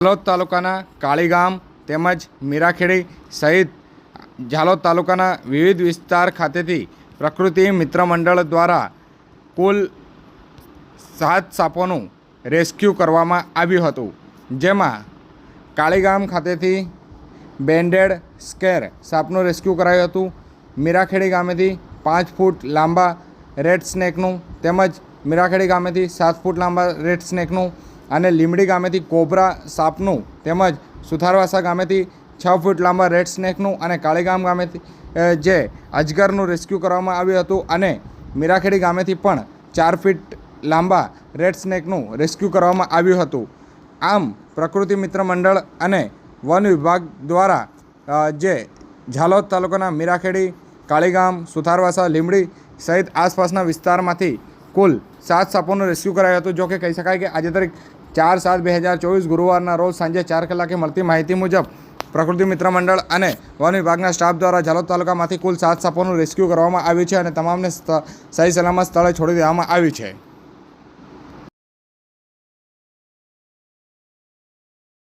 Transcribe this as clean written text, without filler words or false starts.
ઝાલોદ તાલુકાના કાળીગામ તેમજ મીરાખેડી સહિત ઝાલોદ તાલુકાના વિવિધ વિસ્તાર ખાતેથી પ્રકૃતિ મિત્ર મંડળ દ્વારા કુલ 7 સાપોનું રેસ્ક્યુ કરવામાં આવ્યું હતું, જેમાં કાળીગામ ખાતેથી બેન્ડેડ સ્કેર સાપનું રેસ્ક્યુ કરાયું હતું। મીરાખેડી ગામેથી 5 ફૂટ લાંબા રેડ સ્નેકનું તેમજ મીરાખેડી ગામેથી 7 ફૂટ લાંબા રેડ સ્નેકનું અને લીમડી ગામેથી કોબરા સાપનું તેમજ સુથારવાસા ગામેથી 6 ફૂટ લાંબા રેડ સ્નેકનું અને કાળીગામ ગામેથી જે અજગરનું રેસ્ક્યુ કરવામાં આવ્યું હતું અને મીરાખેડી ગામેથી પણ 4 ફીટ લાંબા રેડ સ્નેકનું રેસ્ક્યુ કરવામાં આવ્યું હતું। આમ પ્રકૃતિ મિત્ર મંડળ અને વન વિભાગ દ્વારા જે ઝાલોદ તાલુકાના મીરાખેડી, કાળીગામ, સુથારવાસા, લીમડી સહિત આસપાસના વિસ્તારમાંથી કુલ 7 સાપોનું રેસ્ક્યુ કરાયું હતું। જો કે કહી શકાય કે આજે તારીખ 4/7/2024 ગુરુવારના રોજ સાંજે 4 કલાકે મળતી માહિતી મુજબ પ્રકૃતિ મિત્ર મંડળ અને વન વિભાગના સ્ટાફ દ્વારા ઝાલોદ તાલુકામાંથી કુલ 7 સાપોનું રેસ્ક્યુ કરવામાં આવ્યું છે અને તમામને સહી સલામત સ્થળે છોડી દેવામાં આવ્યું છે।